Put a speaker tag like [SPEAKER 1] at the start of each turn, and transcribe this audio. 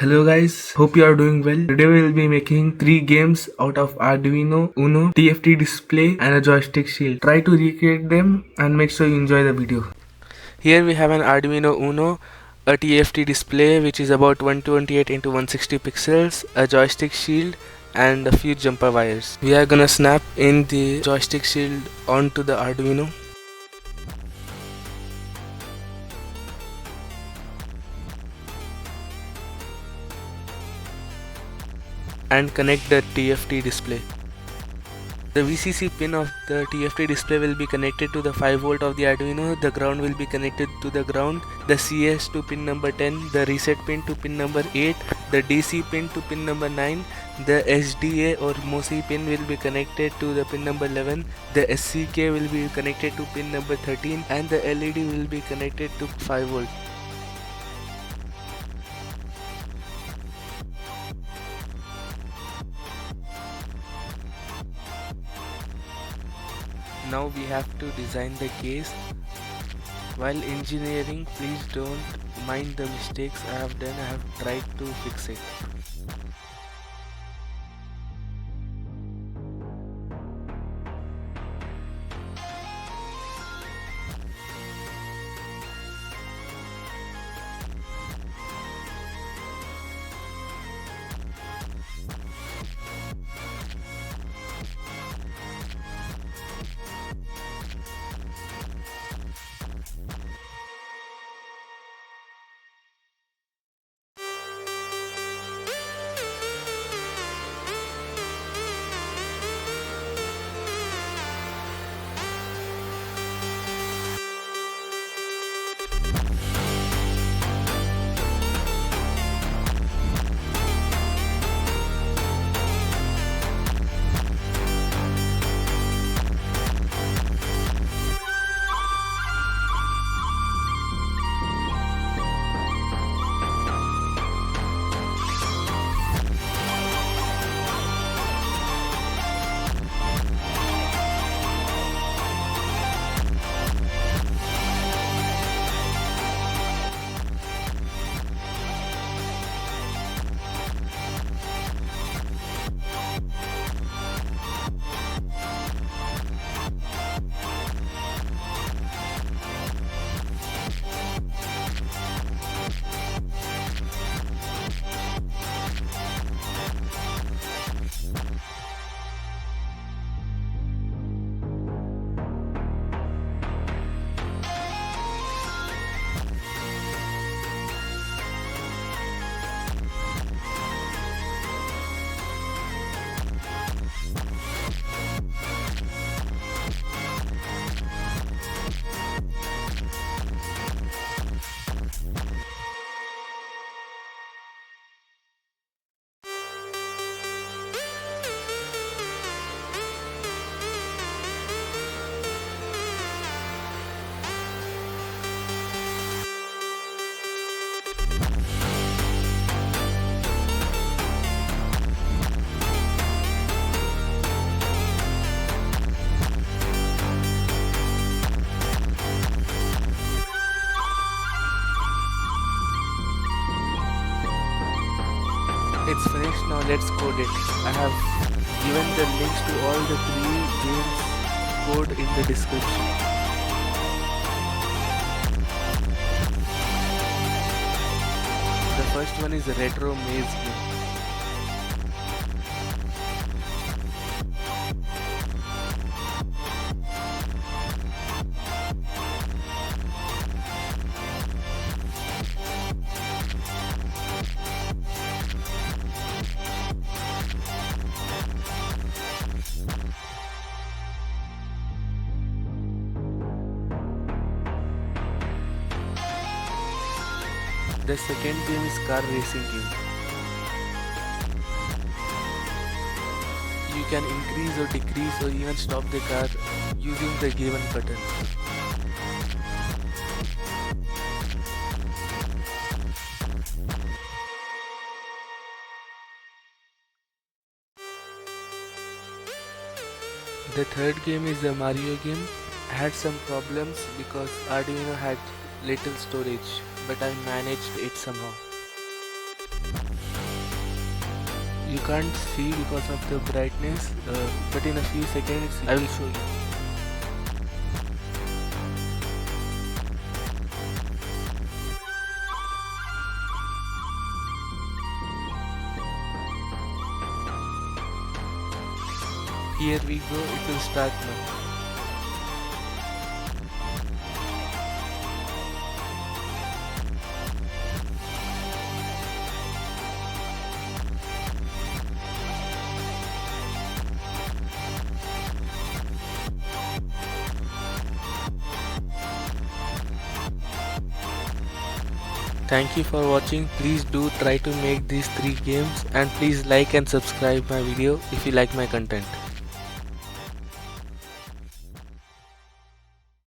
[SPEAKER 1] Hello guys, hope you are doing well. Today we will be making 3 games out of Arduino Uno, TFT Display and a Joystick Shield. Try to recreate them and make sure you enjoy the video. Here we have an Arduino Uno, a TFT display which is about 128 into 160 pixels, a joystick shield and a few jumper wires. We are gonna snap in the joystick shield onto the Arduino. And connect the TFT display. The VCC pin of the TFT display will be connected to the 5V of the Arduino, the ground will be connected to the ground, the CS to pin number 10, the reset pin to pin number 8, the DC pin to pin number 9, the SDA or MOSI pin will be connected to the pin number 11, the SCK will be connected to pin number 13 and the LED will be connected to 5V. Now we have to design the case. While engineering, please don't mind the mistakes I have done. I have tried to fix it. It's finished, now let's code it. I have given the links to all the 3 games code in the description. The first one is a retro maze game. The second game is car racing game. You can increase or decrease or even stop the car using the given button. The third game is the Mario game. I had some problems because Arduino had little storage, but I managed it somehow. you can't see because of the brightness, but in a few seconds I will show you. Here we go, it will start now. Thank you for watching. Please do try to make these 3 games, and please like and subscribe my video if you like my content.